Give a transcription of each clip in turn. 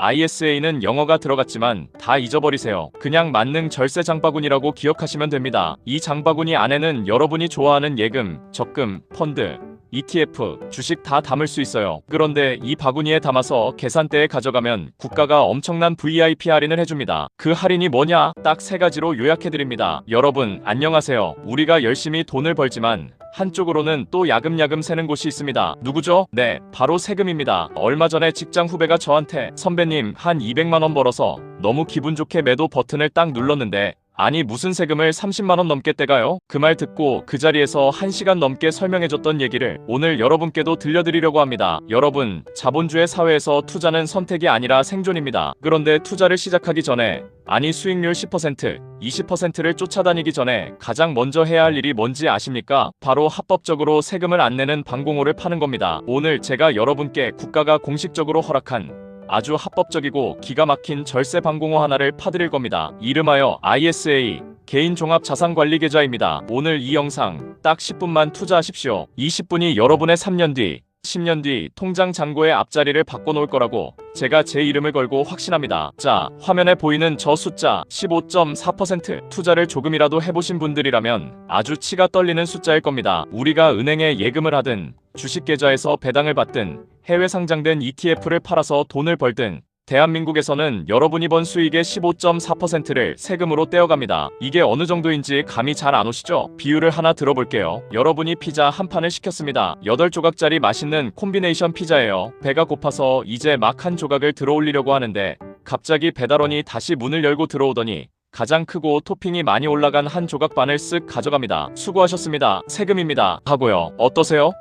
ISA는 영어가 들어갔지만 다 잊어버리세요. 그냥 만능 절세 장바구니라고 기억하시면 됩니다. 이 장바구니 안에는 여러분이 좋아하는 예금, 적금, 펀드, ETF, 주식 다 담을 수 있어요. 그런데 이 바구니에 담아서 계산대에 가져가면 국가가 엄청난 VIP 할인을 해줍니다. 그 할인이 뭐냐? 딱 세 가지로 요약해드립니다. 여러분 안녕하세요. 우리가 열심히 돈을 벌지만 한쪽으로는 또 야금야금 새는 곳이 있습니다. 누구죠? 네, 바로 세금입니다. 얼마 전에 직장 후배가 저한테 선배님 한 200만원 벌어서 너무 기분 좋게 매도 버튼을 딱 눌렀는데 아니 무슨 세금을 30만원 넘게 떼가요? 그 말 듣고 그 자리에서 1시간 넘게 설명해줬던 얘기를 오늘 여러분께도 들려드리려고 합니다. 여러분, 자본주의 사회에서 투자는 선택이 아니라 생존입니다. 그런데 투자를 시작하기 전에 아니 수익률 10%, 20%를 쫓아다니기 전에 가장 먼저 해야 할 일이 뭔지 아십니까? 바로 합법적으로 세금을 안 내는 방공호를 파는 겁니다. 오늘 제가 여러분께 국가가 공식적으로 허락한 아주 합법적이고 기가 막힌 절세 방공호 하나를 파드릴 겁니다. 이름하여 ISA 개인종합자산관리계좌입니다. 오늘 이 영상 딱 10분만 투자하십시오. 20분이 여러분의 3년 뒤 10년 뒤 통장 잔고의 앞자리를 바꿔놓을 거라고 제가 제 이름을 걸고 확신합니다. 자, 화면에 보이는 저 숫자 15.4% 투자를 조금이라도 해보신 분들이라면 아주 치가 떨리는 숫자일 겁니다. 우리가 은행에 예금을 하든 주식계좌에서 배당을 받든 해외 상장된 ETF를 팔아서 돈을 벌든 대한민국에서는 여러분이 번 수익의 15.4%를 세금으로 떼어갑니다. 이게 어느 정도인지 감이 잘 안 오시죠? 비율을 하나 들어볼게요. 여러분이 피자 한 판을 시켰습니다. 8조각짜리 맛있는 콤비네이션 피자예요. 배가 고파서 이제 막 한 조각을 들어올리려고 하는데 갑자기 배달원이 다시 문을 열고 들어오더니 가장 크고 토핑이 많이 올라간 한 조각 반을 쓱 가져갑니다. 수고하셨습니다. 세금입니다. 하고요. 어떠세요?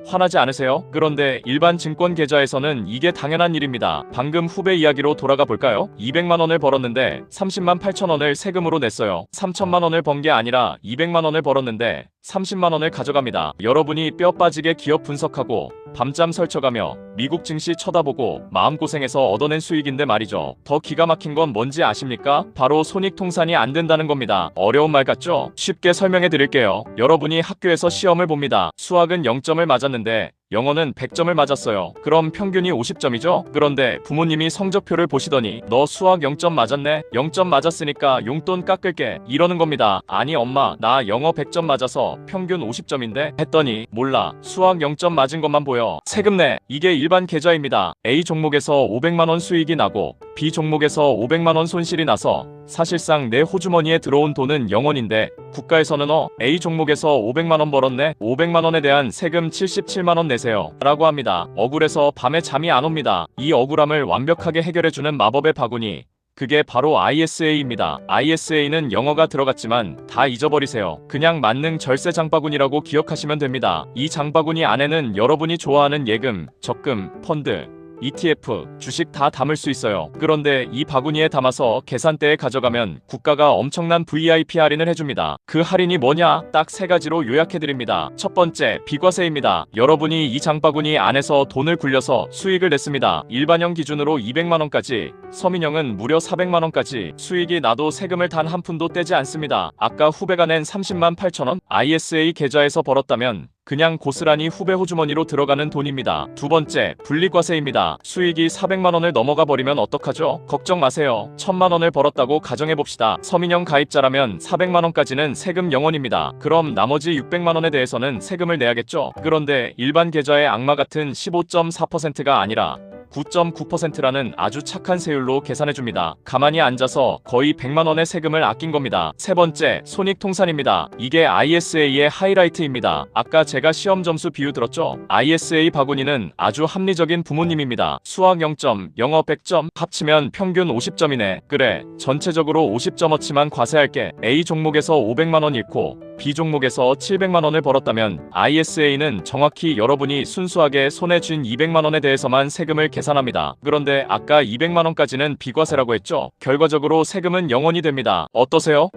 화나지 않으세요? 그런데 일반 증권 계좌에서는 이게 당연한 일입니다. 방금 후배 이야기로 돌아가 볼까요? 200만원을 벌었는데 30만 8천원을 세금으로 냈어요. 3천만원을 번 게 아니라 200만원을 벌었는데 30만원을 가져갑니다. 여러분이 뼈 빠지게 기업 분석하고 밤잠 설쳐가며 미국 증시 쳐다보고 마음고생해서 얻어낸 수익인데 말이죠. 더 기가 막힌 건 뭔지 아십니까? 바로 손익통산이 안 된다는 겁니다. 어려운 말 같죠? 쉽게 설명해 드릴게요. 여러분이 학교에서 시험을 봅니다. 수학은 0점을 맞았는데 영어는 100점을 맞았어요. 그럼 평균이 50점이죠? 그런데 부모님이 성적표를 보시더니 너 수학 0점 맞았네? 0점 맞았으니까 용돈 깎을게. 이러는 겁니다. 아니 엄마 나 영어 100점 맞아서 평균 50점인데? 했더니 몰라. 수학 0점 맞은 것만 보여. 세금 내. 이게 일반 계좌입니다. A 종목에서 500만원 수익이 나고 B 종목에서 500만원 손실이 나서 사실상 내 호주머니에 들어온 돈은 0원인데 국가에서는 A 종목에서 500만원 벌었네? 500만원에 대한 세금 77만원 내세요. 라고 합니다. 억울해서 밤에 잠이 안 옵니다. 이 억울함을 완벽하게 해결해주는 마법의 바구니. 그게 바로 ISA입니다. ISA는 영어가 들어갔지만 다 잊어버리세요. 그냥 만능 절세 장바구니라고 기억하시면 됩니다. 이 장바구니 안에는 여러분이 좋아하는 예금, 적금, 펀드, ETF, 주식 다 담을 수 있어요. 그런데 이 바구니에 담아서 계산대에 가져가면 국가가 엄청난 VIP 할인을 해줍니다. 그 할인이 뭐냐? 딱 세 가지로 요약해드립니다. 첫 번째, 비과세입니다. 여러분이 이 장바구니 안에서 돈을 굴려서 수익을 냈습니다. 일반형 기준으로 200만원까지, 서민형은 무려 400만원까지 수익이 나도 세금을 단 한 푼도 떼지 않습니다. 아까 후배가 낸 30만 8천원 ISA 계좌에서 벌었다면 그냥 고스란히 후배 호주머니로 들어가는 돈입니다. 두 번째, 분리과세입니다. 수익이 400만원을 넘어가 버리면 어떡하죠? 걱정 마세요. 1000만원을 벌었다고 가정해봅시다. 서민형 가입자라면 400만원까지는 세금 0원입니다. 그럼 나머지 600만원에 대해서는 세금을 내야겠죠? 그런데 일반 계좌의 악마 같은 15.4%가 아니라 9.9%라는 아주 착한 세율로 계산해줍니다. 가만히 앉아서 거의 100만원의 세금을 아낀 겁니다. 세 번째, 손익통산입니다. 이게 ISA의 하이라이트입니다. 아까 제가 시험 점수 비유 들었죠? ISA 바구니는 아주 합리적인 부모님입니다. 수학 0점, 영어 100점, 합치면 평균 50점이네. 그래, 전체적으로 50점어치만 과세할게. A 종목에서 500만원 잃고 B 종목에서 700만원을 벌었다면 ISA는 정확히 여러분이 순수하게 손에 쥔 200만원에 대해서만 세금을 계산합니다. 그런데 아까 200만원까지는 비과세라고 했죠? 결과적으로 세금은 0원이 됩니다. 어떠세요?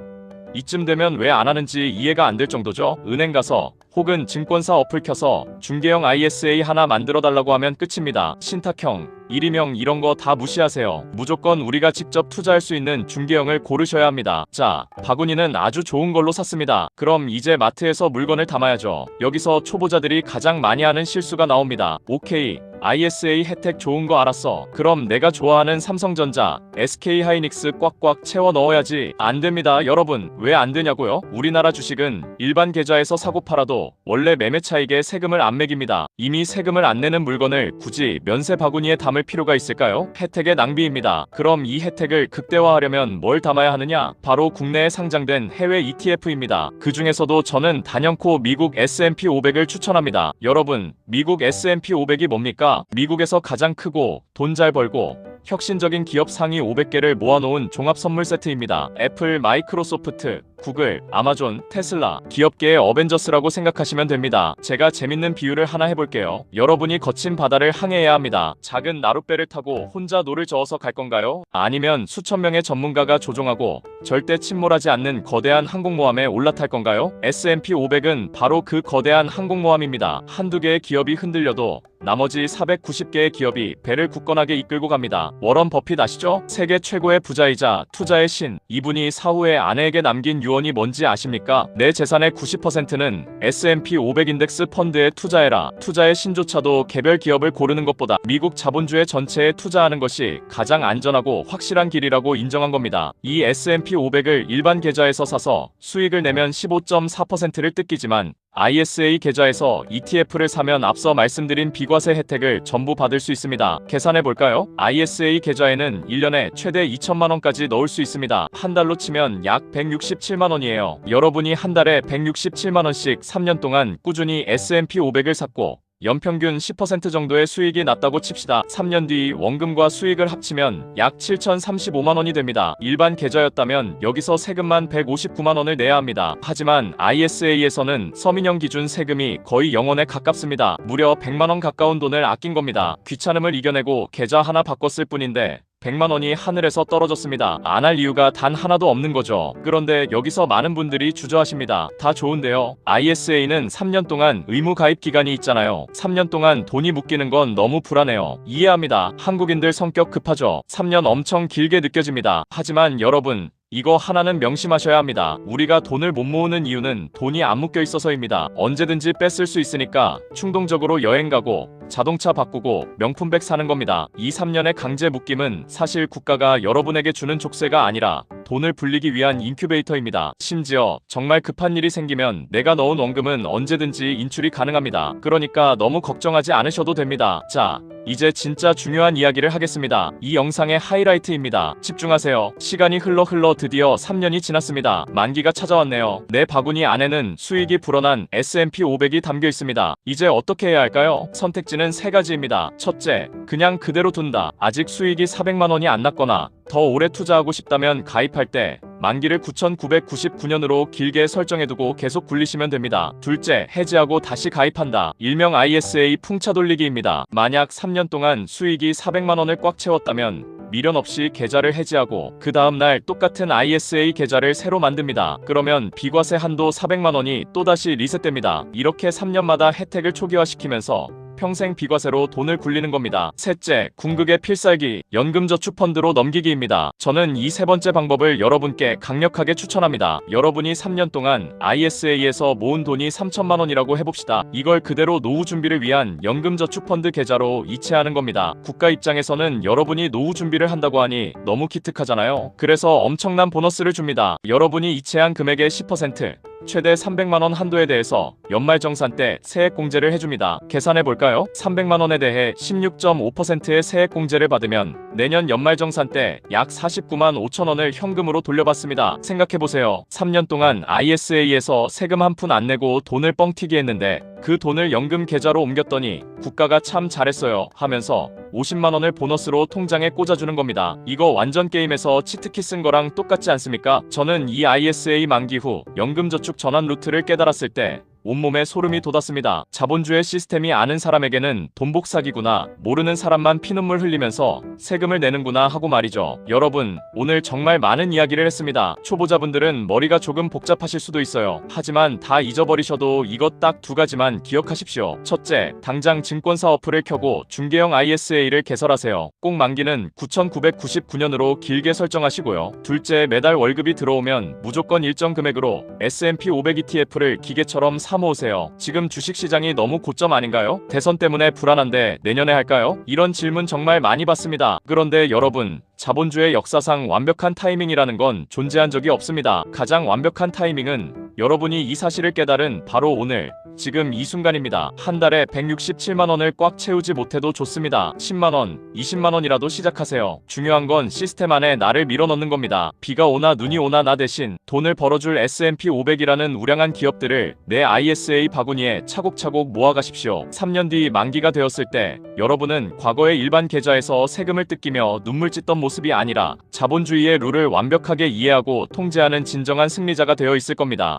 이쯤 되면 왜 안 하는지 이해가 안 될 정도죠? 은행 가서 혹은 증권사 어플 켜서 중개형 ISA 하나 만들어 달라고 하면 끝입니다. 신탁형, 일임형 이런 거 다 무시하세요. 무조건 우리가 직접 투자할 수 있는 중개형을 고르셔야 합니다. 자, 바구니는 아주 좋은 걸로 샀습니다. 그럼 이제 마트에서 물건을 담아야죠. 여기서 초보자들이 가장 많이 하는 실수가 나옵니다. 오케이, ISA 혜택 좋은 거 알았어. 그럼 내가 좋아하는 삼성전자, SK하이닉스 꽉꽉 채워 넣어야지. 안 됩니다, 여러분. 왜 안 되냐고요? 우리나라 주식은 일반 계좌에서 사고 팔아도 원래 매매 차익에 세금을 안 매깁니다. 이미 세금을 안 내는 물건을 굳이 면세 바구니에 담을 필요가 있을까요? 혜택의 낭비입니다. 그럼 이 혜택을 극대화하려면 뭘 담아야 하느냐? 바로 국내에 상장된 해외 ETF입니다. 그 중에서도 저는 단연코 미국 S&P 500을 추천합니다. 여러분, 미국 S&P 500이 뭡니까? 미국에서 가장 크고 돈 잘 벌고 혁신적인 기업 상위 500개를 모아놓은 종합 선물 세트입니다. 애플, 마이크로소프트, 구글, 아마존, 테슬라, 기업계의 어벤져스라고 생각하시면 됩니다. 제가 재밌는 비유를 하나 해볼게요. 여러분이 거친 바다를 항해해야 합니다. 작은 나룻배를 타고 혼자 노를 저어서 갈 건가요? 아니면 수천 명의 전문가가 조종하고 절대 침몰하지 않는 거대한 항공모함에 올라탈 건가요? S&P 500은 바로 그 거대한 항공모함입니다. 한두 개의 기업이 흔들려도 나머지 490개의 기업이 배를 굳건하게 이끌고 갑니다. 워런 버핏 아시죠? 세계 최고의 부자이자 투자의 신. 이분이 사후에 아내에게 남긴 유언이 뭔지 아십니까? 내 재산의 90%는 S&P 500 인덱스 펀드에 투자해라. 투자의 신조차도 개별 기업을 고르는 것보다 미국 자본주의 전체에 투자하는 것이 가장 안전하고 확실한 길이라고 인정한 겁니다. 이 S&P 500을 일반 계좌에서 사서 수익을 내면 15.4%를 뜯기지만 ISA 계좌에서 ETF를 사면 앞서 말씀드린 비과세 혜택을 전부 받을 수 있습니다. 계산해 볼까요? ISA 계좌에는 1년에 최대 2천만원까지 넣을 수 있습니다. 한 달로 치면 약 167만원이에요. 여러분이 한 달에 167만원씩 3년 동안 꾸준히 S&P 500을 샀고 연평균 10% 정도의 수익이 났다고 칩시다. 3년 뒤 원금과 수익을 합치면 약 7,035만원이 됩니다. 일반 계좌였다면 여기서 세금만 159만원을 내야 합니다. 하지만 ISA에서는 서민형 기준 세금이 거의 0원에 가깝습니다. 무려 100만원 가까운 돈을 아낀 겁니다. 귀찮음을 이겨내고 계좌 하나 바꿨을 뿐인데 100만원이 하늘에서 떨어졌습니다. 안 할 이유가 단 하나도 없는 거죠. 그런데 여기서 많은 분들이 주저하십니다. 다 좋은데요. ISA는 3년 동안 의무 가입 기간이 있잖아요. 3년 동안 돈이 묶이는 건 너무 불안해요. 이해합니다. 한국인들 성격 급하죠. 3년 엄청 길게 느껴집니다. 하지만 여러분, 이거 하나는 명심하셔야 합니다. 우리가 돈을 못 모으는 이유는 돈이 안 묶여 있어서입니다. 언제든지 뺐을 수 있으니까 충동적으로 여행 가고 자동차 바꾸고 명품백 사는 겁니다. 이 3년의 강제 묶임은 사실 국가가 여러분에게 주는 족쇄가 아니라 돈을 불리기 위한 인큐베이터입니다. 심지어 정말 급한 일이 생기면 내가 넣은 원금은 언제든지 인출이 가능합니다. 그러니까 너무 걱정하지 않으셔도 됩니다. 자, 이제 진짜 중요한 이야기를 하겠습니다. 이 영상의 하이라이트입니다. 집중하세요. 시간이 흘러 드디어 3년이 지났습니다. 만기가 찾아왔네요. 내 바구니 안에는 수익이 불어난 S&P 500이 담겨 있습니다. 이제 어떻게 해야 할까요? 선택지는 세 가지입니다. 첫째, 그냥 그대로 둔다. 아직 수익이 400만원이 안 났거나 더 오래 투자하고 싶다면 가입할 때 만기를 9,999년으로 길게 설정해두고 계속 굴리시면 됩니다. 둘째, 해지하고 다시 가입한다. 일명 ISA 풍차 돌리기입니다. 만약 3년 동안 수익이 400만원을 꽉 채웠다면 미련 없이 계좌를 해지하고 그 다음날 똑같은 ISA 계좌를 새로 만듭니다. 그러면 비과세 한도 400만원이 또다시 리셋됩니다. 이렇게 3년마다 혜택을 초기화시키면서 평생 비과세로 돈을 굴리는 겁니다. 셋째, 궁극의 필살기, 연금저축펀드로 넘기기입니다. 저는 이 세 번째 방법을 여러분께 강력하게 추천합니다. 여러분이 3년 동안 ISA에서 모은 돈이 3천만원이라고 해봅시다. 이걸 그대로 노후 준비를 위한 연금저축펀드 계좌로 이체하는 겁니다. 국가 입장에서는 여러분이 노후 준비를 한다고 하니 너무 기특하잖아요. 그래서 엄청난 보너스를 줍니다. 여러분이 이체한 금액의 10%, 최대 300만원 한도에 대해서 연말정산 때 세액공제를 해줍니다. 계산해볼까요? 300만원에 대해 16.5%의 세액공제를 받으면 내년 연말정산 때 약 49만 5천원을 현금으로 돌려받습니다. 생각해보세요. 3년 동안 ISA에서 세금 한 푼 안 내고 돈을 뻥튀기 했는데 그 돈을 연금 계좌로 옮겼더니 국가가 참 잘했어요 하면서 50만원을 보너스로 통장에 꽂아주는 겁니다. 이거 완전 게임에서 치트키 쓴 거랑 똑같지 않습니까? 저는 이 ISA 만기 후 연금저축 전환 루트를 깨달았을 때 온몸에 소름이 돋았습니다. 자본주의 시스템이 아는 사람에게는 돈복 사기구나, 모르는 사람만 피눈물 흘리면서 세금을 내는구나 하고 말이죠. 여러분, 오늘 정말 많은 이야기를 했습니다. 초보자분들은 머리가 조금 복잡하실 수도 있어요. 하지만 다 잊어버리셔도 이것 딱 두 가지만 기억하십시오. 첫째, 당장 증권사 어플을 켜고 중개형 ISA를 개설하세요. 꼭 만기는 9,999년으로 길게 설정하시고요. 둘째, 매달 월급이 들어오면 무조건 일정 금액으로 S&P 500 ETF를 기계처럼 사 사모으세요. 지금 주식시장이 너무 고점 아닌가요? 대선 때문에 불안한데 내년에 할까요? 이런 질문 정말 많이 받습니다. 그런데 여러분, 자본주의 역사상 완벽한 타이밍이라는 건 존재한 적이 없습니다. 가장 완벽한 타이밍은 여러분이 이 사실을 깨달은 바로 오늘, 지금 이 순간입니다. 한 달에 167만원을 꽉 채우지 못해도 좋습니다. 10만원, 20만원이라도 시작하세요. 중요한 건 시스템 안에 나를 밀어넣는 겁니다. 비가 오나 눈이 오나 나 대신 돈을 벌어줄 S&P 500이라는 우량한 기업들을 내 ISA 바구니에 차곡차곡 모아가십시오. 3년 뒤 만기가 되었을 때 여러분은 과거의 일반 계좌에서 세금을 뜯기며 눈물 찢던 모습이 아니라 자본주의의 룰을 완벽하게 이해하고 통제하는 진정한 승리자가 되어 있을 겁니다.